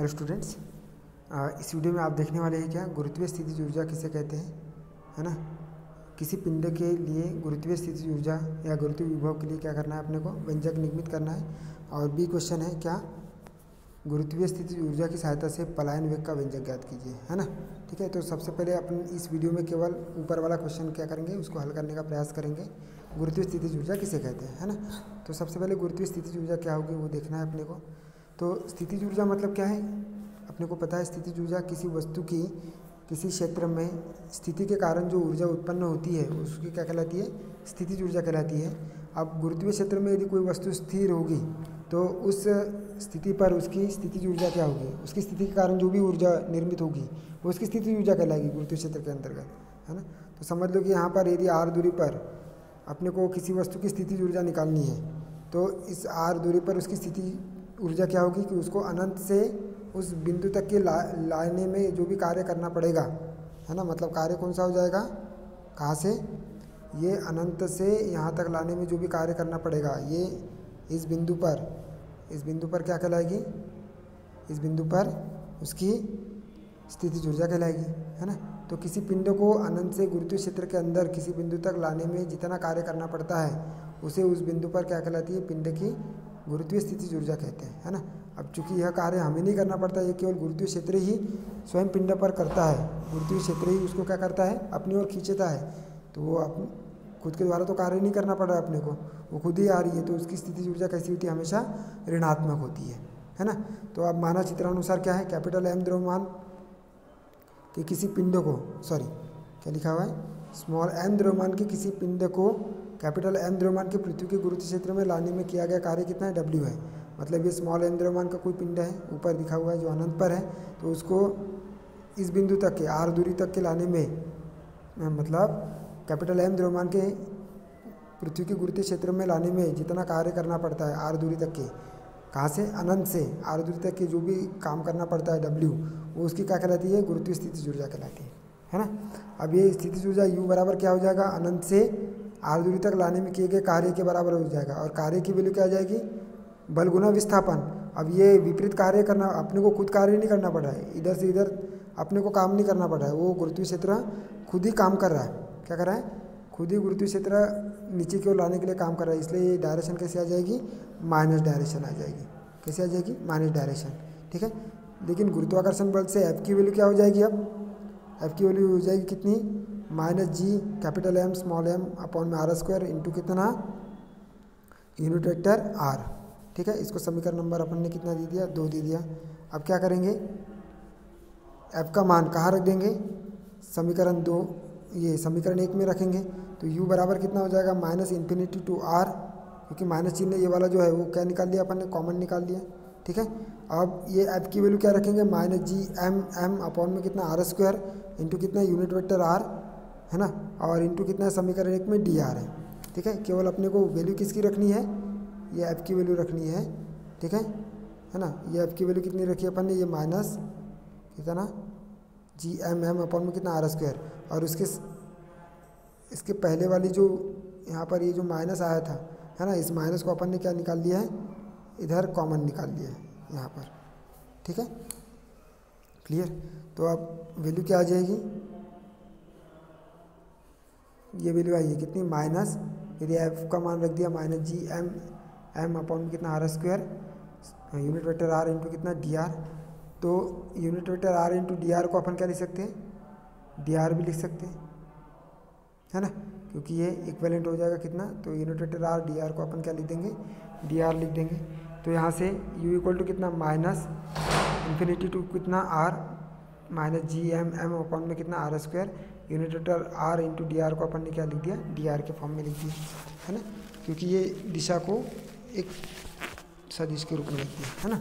Hello students, इस video में आप देखने वाले हैं क्या गुरुत्वीय स्थितिज ऊर्जा किसे कहते हैं, है ना। किसी पिंड के लिए गुरुत्वीय स्थितिज ऊर्जा या गुरुत्वीय विभव के लिए क्या करना है, अपने को व्यंजक निर्मित करना है। और बी क्वेश्चन है क्या, गुरुत्वीय स्थितिज ऊर्जा की सहायता से पलायन वेग का व्यंजक ज्ञात कीजिए, है ना। ठीक है, तो सबसे पहले अपन इस वीडियो में केवल ऊपर वाला क्वेश्चन क्या करेंगे, उसको हल करने का प्रयास करेंगे। गुरुत्वीय स्थितिज ऊर्जा किसे कहते हैं, है ना। तो सबसे पहले गुरुत्वीय स्थितिज ऊर्जा क्या होगी वो देखना है अपने को। तो स्थितिज ऊर्जा मतलब क्या है, अपने को पता है स्थितिज ऊर्जा किसी वस्तु की किसी क्षेत्र में स्थिति के कारण जो ऊर्जा उत्पन्न होती है उसकी क्या कहलाती है, स्थितिज ऊर्जा कहलाती है। अब गुरुत्वीय क्षेत्र में यदि कोई वस्तु स्थिर होगी तो उस स्थिति पर उसकी स्थितिज ऊर्जा क्या होगी, उसकी स्थिति के कारण जो भी ऊर्जा निर्मित होगी वो उसकी स्थितिज ऊर्जा कहलाएगी गुरुत्वीय क्षेत्र के अंतर्गत, है ना। तो समझ लो कि यहाँ पर यदि r दूरी पर अपने को किसी वस्तु की स्थितिज ऊर्जा निकालनी है तो इस r दूरी पर उसकी स्थिति ऊर्जा क्या होगी कि उसको अनंत से उस बिंदु तक के लाने में जो भी कार्य करना पड़ेगा, है ना। मतलब कार्य कौन सा हो जाएगा, कहाँ से, ये अनंत से यहाँ तक लाने में जो भी कार्य करना पड़ेगा ये इस बिंदु पर क्या कहलाएगी, इस बिंदु पर उसकी स्थितिज ऊर्जा कहलाएगी, है ना। तो किसी पिंड को अनंत से गुरुत्वीय क्षेत्र के अंदर किसी बिंदु तक लाने में जितना कार्य करना पड़ता है उसे उस बिंदु पर क्या कहलाती है, पिंड की गुरुत्वीय स्थितिज ऊर्जा कहते हैं, है ना। अब चूंकि यह कार्य हमें नहीं करना पड़ता, ये केवल गुरुत्वीय क्षेत्र ही स्वयं पिंड पर करता है, गुरुत्वीय क्षेत्र ही उसको क्या करता है, अपनी ओर खींचता है। तो वो खुद के द्वारा तो कार्य नहीं करना पड़ रहा है अपने को, वो खुद ही आ रही है। तो उसकी स्थितिज ऊर्जा कैसी होती है, हमेशा ऋणात्मक होती है ना। तो अब माना चित्रानुसार क्या है, कैपिटल M द्रव्यमान कि किसी पिंड को, सॉरी क्या लिखा हुआ है, स्मॉल m द्रव्यमान के किसी पिंड को कैपिटल M द्रव्यमान के पृथ्वी के गुरुत्वीय क्षेत्र में लाने में किया गया कार्य कितना है, W है। मतलब ये स्मॉल m द्रव्यमान का कोई पिंड है, ऊपर दिखा हुआ है जो अनंत पर है, तो उसको इस बिंदु तक के r दूरी तक के लाने में, मतलब कैपिटल M द्रव्यमान के पृथ्वी के गुरुत्वीय क्षेत्र में लाने में जितना कार्य करना पड़ता है r दूरी तक के, कहाँ से, अनंत से r दूरी तक के जो भी काम करना पड़ता है W, वो उसकी क्या कहलाती है, गुरुत्वीय स्थितिज ऊर्जा कहलाती है ना। अब ये स्थितिज ऊर्जा U बराबर क्या हो जाएगा, अनंत से r दूरी तक लाने में किए गए कार्य के बराबर हो जाएगा। और कार्य की वैल्यू क्या आ जाएगी, बल गुना विस्थापन। अब ये विपरीत कार्य करना, अपने को खुद कार्य नहीं करना पड़ रहा है, इधर से इधर अपने को काम नहीं करना पड़ रहा है, वो गुरुत्वीय क्षेत्र खुद ही काम कर रहा है। क्या कर रहा है, खुद ही गुरुत्वीय क्षेत्र नीचे की ओर लाने के लिए काम कर रहा है। इसलिए ये डायरेक्शन कैसे आ जाएगी, माइनस डायरेक्शन आ जाएगी। कैसे आ जाएगी, माइनस डायरेक्शन, ठीक है। लेकिन गुरुत्वाकर्षण बल से F की वैल्यू क्या हो जाएगी, अब F की वैल्यू हो जाएगी कितनी, -g capital M small m upon में r² इंटू कितना, यूनिट वेक्टर r, ठीक है। इसको समीकरण नंबर अपन ने कितना दे दिया, 2 दे दिया। अब क्या करेंगे, F का मान कहाँ रख देंगे, समीकरण 2, ये समीकरण 1 में रखेंगे। तो u बराबर कितना हो जाएगा, -∞ टू r, क्योंकि माइनस चिन्ह ये वाला जो है वो क्या निकाल लिया अपन ने, कॉमन निकाल लिया, ठीक है। अब ये F की वैल्यू क्या रखेंगे, -g m अपॉन में कितना r² इंटू कितना यूनिट वेक्टर r, है ना, और इंटू कितना समीकरण 1 में dr है, ठीक है। केवल अपने को वैल्यू किसकी रखनी है, ये F की वैल्यू रखनी है, ठीक है ना। ये F की वैल्यू कितनी रखी है अपन ने, ये माइनस कितना g m अपॉन में कितना r², और इसके पहले वाली जो यहाँ पर ये जो माइनस आया था, है ना, इस माइनस को अपन ने क्या निकाल लिया है, इधर कॉमन निकाल लिया है यहाँ पर, ठीक है, क्लियर। तो अब वैल्यू क्या आ जाएगी, ये वैल्यू आई है कितनी, माइनस, यदि F का मान रख दिया -g m अपॉन में कितना r², unit vector r into कितना dr। तो unit vector r into dr को अपन क्या लिख सकते हैं, dr भी लिख सकते हैं, है ना, क्योंकि ये इक्विवेलेंट हो जाएगा कितना, तो यूनिट वेक्टर r dr को अपन क्या लिख देंगे, dr लिख देंगे। तो यहाँ से u इक्वल टू कितना, -∞ टू कितना r -g m अपॉन में कितना r², unit vector r into dr को अपन ने क्या लिख दिया, dr के फॉर्म में लिख दिया, है ना, क्योंकि ये दिशा को एक सदिश के रूप में लिख दिया, है ना।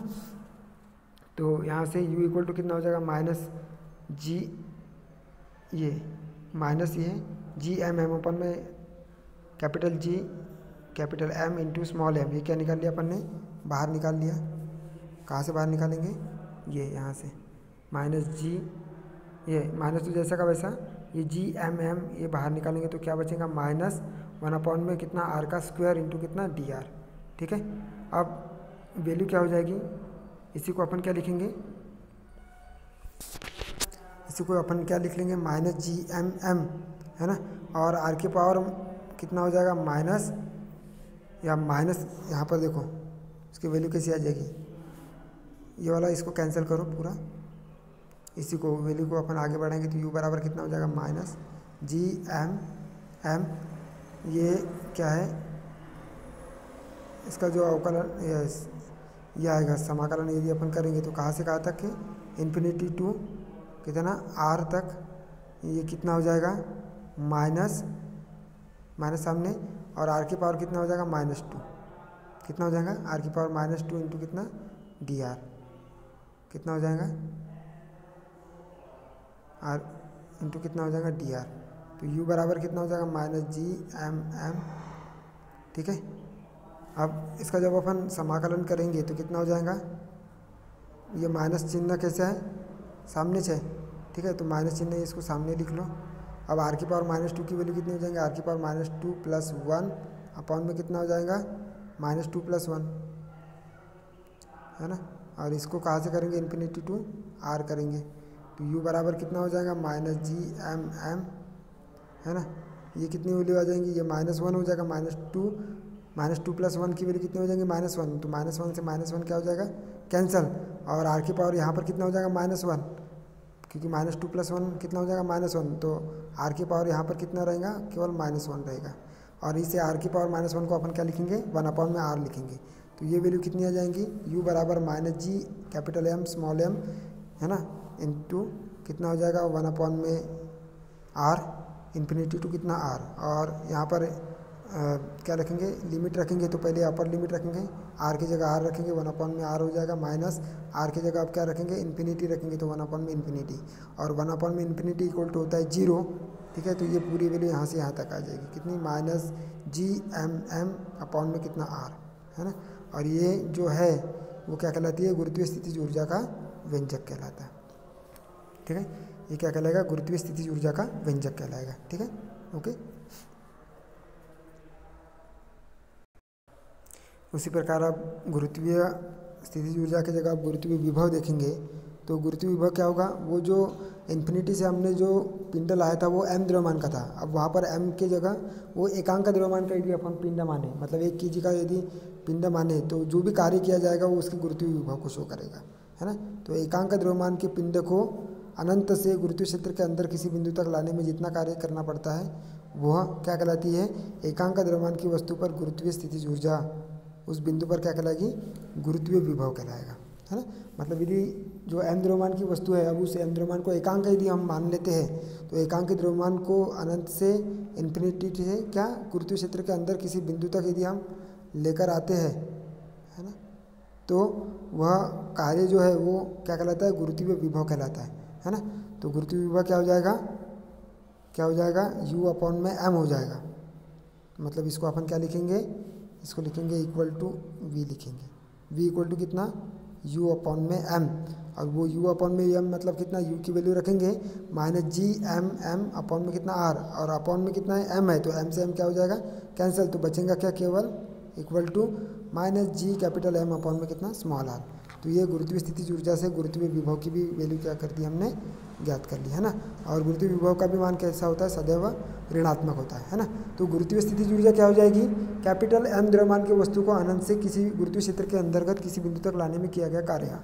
तो यहाँ से u इक्वल टू कितना हो जाएगा, -g m अपन में capital M into small m, ये क्या निकाल लिया अपन ने, बाहर निकाल लिया। कहाँ से बाहर निकालेंगे, ये यहाँ से -g, ये माइनस तो जैसा का वैसा, ये g m ये बाहर निकालेंगे तो क्या बचेगा, -1 अपॉन में कितना r² इंटू कितना dr, ठीक है। अब वैल्यू क्या हो जाएगी, इसी को अपन क्या लिखेंगे, इसी को अपन क्या लिख लेंगे, माइनस जी एम एम, है ना। और आर की पावर कितना हो जाएगा, माइनस या माइनस, यहाँ पर देखो इसकी वैल्यू कैसी आ जाएगी, ये वाला इसको कैंसिल करो पूरा, इसी को वैल्यू को अपन आगे बढ़ाएंगे तो u बराबर कितना हो जाएगा, माइनस जी एम एम, ये क्या है इसका जो अवकलन ये आएगा समाकलन, यदि अपन करेंगे तो कहाँ से कहाँ तक है, इन्फिनिटी टू कितना r तक, ये कितना हो जाएगा माइनस माइनस सामने, और r की पावर कितना हो जाएगा माइनस टू, कितना हो जाएगा r की पावर माइनस टू इंटू कितना डी आर, कितना हो जाएगा r इंटू कितना हो जाएगा डी आर, तो u बराबर कितना हो जाएगा माइनस जी एम एम, ठीक है। अब इसका जब अपन समाकलन करेंगे तो कितना हो जाएगा, ये माइनस चिन्ह कैसे है, सामने से, ठीक है, तो माइनस चिन्ह है, इसको सामने लिख लो। अब आर की पावर माइनस टू की वैल्यू कितनी हो जाएगी, आर की power minus two plus one upon में कितना हो जाएगा माइनस टू प्लस वन, है ना। और इसको कहाँ से करेंगे, इन्फिनिटी टू आर करेंगे, तो u बराबर कितना हो जाएगा माइनस जी एम एम, है ना। ये कितनी वैल्यू आ जाएंगी, ये माइनस वन हो जाएगा, माइनस टू प्लस वन की वैल्यू कितनी हो जाएंगी माइनस वन, तो माइनस वन से माइनस वन क्या हो जाएगा कैंसिल, और आर की पावर यहाँ पर कितना हो जाएगा माइनस वन, क्योंकि माइनस टू प्लस वन कितना हो जाएगा माइनस वन, तो आर की पावर यहाँ पर कितना रहेगा केवल माइनस वन रहेगा, और इसे आर की पावर माइनस वन को अपन क्या लिखेंगे, वन अपॉन में आर लिखेंगे, तो ये वैल्यू कितनी आ जाएंगी, u बराबर minus G capital M small M, है ना, इंटू कितना हो जाएगा वन अपॉन में आर इन्फिनिटी टू कितना आर, और यहाँ पर क्या रखेंगे, लिमिट रखेंगे, तो पहले अपर लिमिट रखेंगे, आर की जगह आर रखेंगे, वन अपॉन में आर हो जाएगा, माइनस आर की जगह आप क्या रखेंगे इन्फिनिटी रखेंगे, तो वन अपॉन में इन्फिनिटी, और वन अपॉन में इन्फिनिटी इक्वल टू होता है जीरो, ठीक है। तो ये पूरी वैल्यू यहाँ से यहाँ तक आ जाएगी, कितनी minus G M M upon में कितना आर, है ना। और ये जो है वो क्या कहलाती है, गुरुत्वीय स्थितिज ऊर्जा का व्यंजक कहलाता है, ठीक है। ये क्या कहलाएगा, गुरुत्वीय स्थितिज ऊर्जा का व्यंजक कहलाएगा, ठीक है, ओके। उसी प्रकार आप गुरुत्वीय स्थितिज ऊर्जा की जगह आप गुरुत्वीय विभव देखेंगे, तो गुरुत्वीय विभव क्या होगा, वो जो इन्फिनिटी से हमने जो पिंड लाया था वो m द्रव्यमान का था, अब वहाँ पर m की जगह वो एकांक द्रव्यमान का यदि अपन पिंड माने, मतलब 1 kg का यदि पिंड माने, तो जो भी कार्य किया जाएगा वो उसके गुरुत्वीय विभव को शो करेगा, है ना। तो एकांक द्रव्यमान के पिंड को अनंत से गुरुत्वीय क्षेत्र के अंदर किसी बिंदु तक लाने में जितना कार्य करना पड़ता है वह क्या कहलाती है, एकांक द्रव्यमान की वस्तु पर गुरुत्वीय स्थितिज ऊर्जा उस बिंदु पर क्या कहलाएगी, गुरुत्वीय विभव कहलाएगा, है ना। मतलब यदि जो m द्रव्यमान की वस्तु है, अब उस m द्रव्यमान को एकांक यदि हम मान लेते हैं, तो एकांक द्रव्यमान को अनंत से इन्फिनिटी से क्या गुरुत्वीय क्षेत्र के अंदर किसी बिंदु तक यदि हम लेकर आते हैं, है ना, तो वह कार्य जो है वो क्या कहलाता है, गुरुत्वीय विभव कहलाता है ना। तो गुरुत्वीय विभव क्या हो जाएगा u अपॉन में m हो जाएगा, मतलब इसको अपन क्या लिखेंगे, इसको लिखेंगे इक्वल टू v लिखेंगे, v इक्वल टू कितना u अपॉन में m, और वो u अपॉन में m मतलब कितना, u की वैल्यू रखेंगे minus G M M upon में कितना r, और अपॉन में कितना है m है, तो m से m क्या हो जाएगा कैंसिल, तो बचेगा क्या केवल equal to minus G capital m upon में कितना स्मॉल r। तो ये गुरुत्वीय स्थितिज ऊर्जा से गुरुत्वीय विभव की भी वैल्यू क्या कर दी हमने, ज्ञात कर ली, है ना। और गुरुत्वीय विभव का भी मान कैसा होता है, सदैव ऋणात्मक होता है ना। तो गुरुत्वीय स्थितिज ऊर्जा क्या हो जाएगी, कैपिटल m द्रव्यमान की वस्तु को अनंत से किसी गुरुत्वीय क्षेत्र के अंतर्गत किसी बिंदु तक लाने में किया गया कार्य,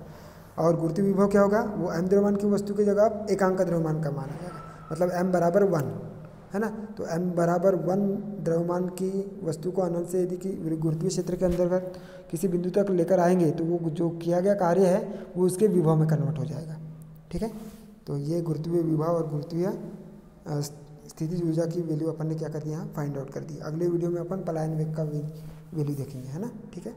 और गुरुत्वीय विभव क्या होगा, वो m द्रव्यमान की वस्तु की जगह एकांक द्रव्यमान का माना जाएगा, मतलब m बराबर वन, है ना। तो m बराबर वन द्रव्यमान की वस्तु को अनंत से यदि गुरुत्वीय क्षेत्र के अंतर्गत किसी बिंदु तक लेकर आएंगे, तो वो जो किया गया कार्य है वो उसके विभव में कन्वर्ट हो जाएगा, ठीक है। तो ये गुरुत्वीय विभव और गुरुत्वीय स्थितिज ऊर्जा की वैल्यू अपन ने क्या कर दिया, फाइंड आउट कर दी। अगले वीडियो में अपन पलायन वेग का वैल्यू देखेंगे, है ना, ठीक है।